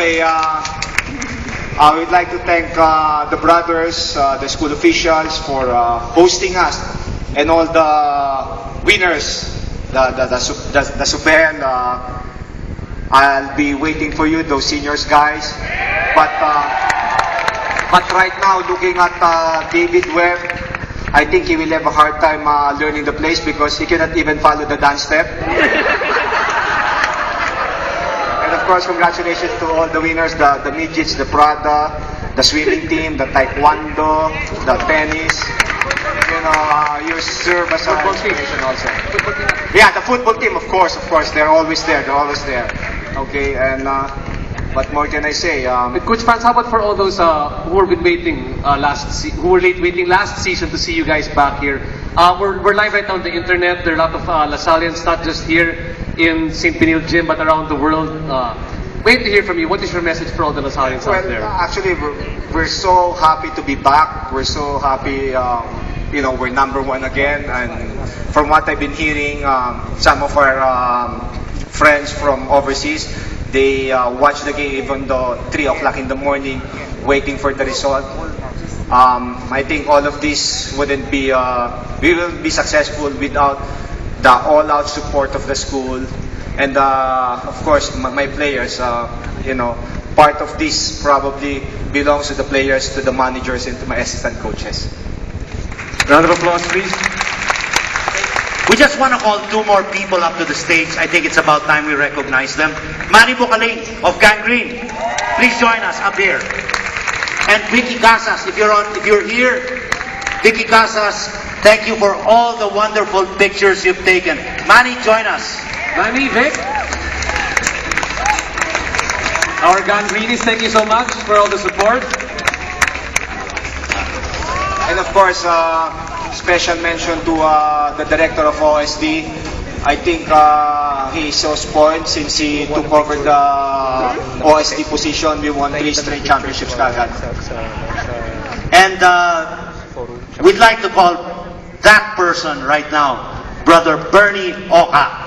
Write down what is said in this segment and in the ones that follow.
anyway, we'd like to thank the brothers, the school officials for hosting us, and all the winners, the Supel. I'll be waiting for you, those seniors guys. But right now, looking at David Webb, I think he will have a hard time learning the place because he cannot even follow the dance step. And of course, congratulations to all the winners, the midgets, the Prada, the swimming team, the taekwondo, the tennis. You know, you serve as an inspiration also. Yeah, the football team, of course, they're always there, Okay, and what more can I say? Coach Franz, how about for all those who have been waiting who were waiting last season to see you guys back here? We're live right now on the internet. There are a lot of Lasalians, not just here in St. Benil Gym, but around the world. Wait to hear from you. What is your message for all the Lasalians out there? Actually, we're so happy to be back. We're so happy. We're number one again. And from what I've been hearing, some of our friends from overseas, they watch the game even though 3 o'clock in the morning, waiting for the result. I think all of this wouldn't be, we will be successful without the all-out support of the school. And of course, my players, part of this probably belongs to the players, to the managers, and to my assistant coaches. Round of applause, please. We just want to call 2 more people up to the stage. I think it's about time we recognize them. Manny Bukaling of Gangrene, please join us up here. And Vicky Casas, if you're here, Vicky Casas, thank you for all the wonderful pictures you've taken. Manny, join us. Manny, Vic. Our Gangrenes, thank you so much for all the support. And of course, special mention to the director of OSD. I think he is so spoiled since he took over the OSD position. We won 3 straight championships kagad. And we'd like to call that person right now, Brother Bernie Oka.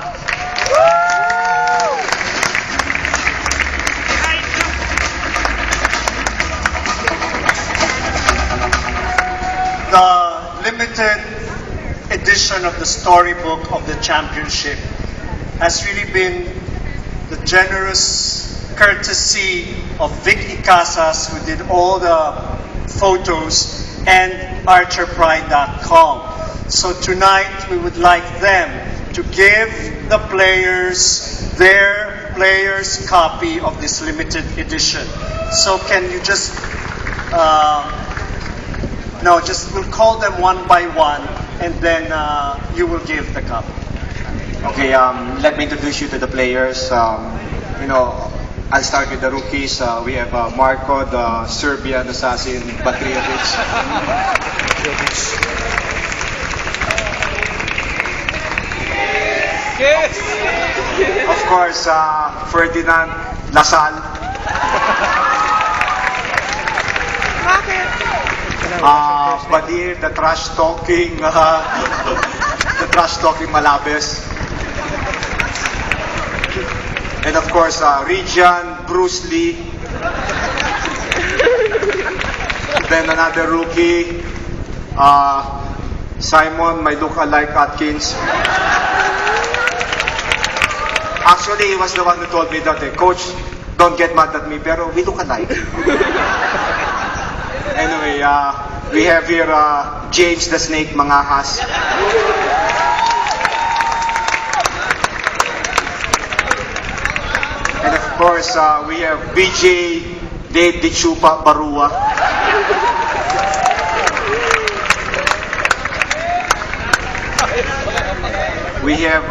The limited edition of the storybook of the championship has really been the generous courtesy of Vicky Casas, who did all the photos, and ArcherPride.com. So tonight we would like them to give the players their players' copy of this limited edition. So can you just we'll call them one by one, and then you will give the cup. Okay, let me introduce you to the players. I'll start with the rookies. We have Marco, the Serbian assassin, Batrijevic. Yes! Of course, Ferdinand Lasal. Badir, the trash-talking Malabes. And of course, Region, Bruce Lee. Then another rookie, Simon, my look-alike Atkins. Actually, he was the one who told me that, Coach, don't get mad at me, pero we look alike. Anyway, we have here James the Snake Mangahas. And of course, we have BJ Dave Dichupa Barua. We have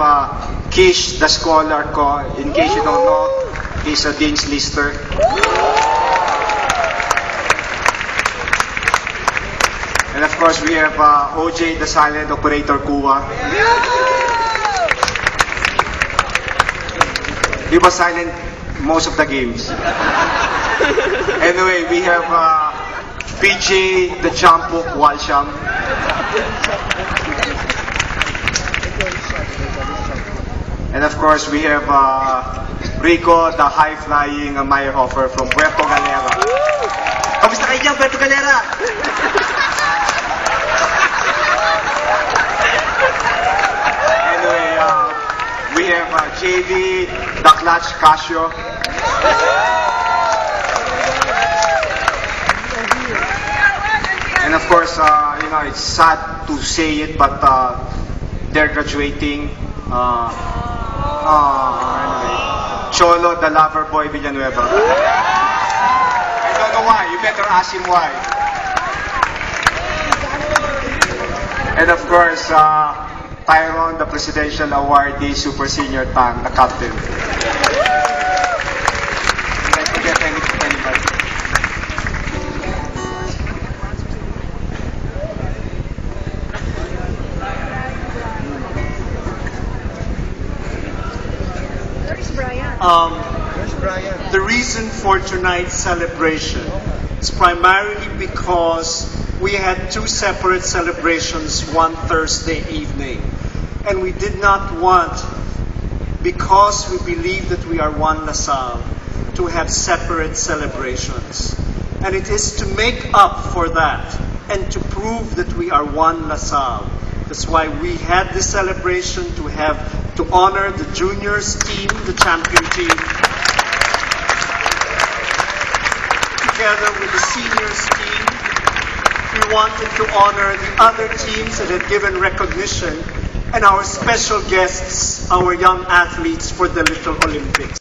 Kish the Scholar ko. In case you don't know, he's a Dean's Lister. And of course, we have OJ, the silent operator, Kuwa. He was silent most of the games. Anyway, we have PJ, the Champuk, Walsham. And of course, we have Rico, the high-flying Meyerhofer from Puerto Galera. Kamusta kayo dyan, Puerto Galera? Anyway, we have JV, the Clutch Casio. And of course, it's sad to say it, but they're graduating. Anyway, Cholo, the lover boy, Villanueva. I don't know why. You better ask him why. And of course, Tyrone, the presidential awardee, super senior tan, the captain. Did I forget anybody? The reason for tonight's celebration is primarily because we had two separate celebrations one Thursday evening. And we did not want, because we believe that we are one LaSalle, to have separate celebrations. And it is to make up for that and to prove that we are one LaSalle. That's why we had this celebration to honor the juniors team, the champion team, together with the seniors team. We wanted to honor the other teams that had given recognition and our special guests, our young athletes for the Little Olympics.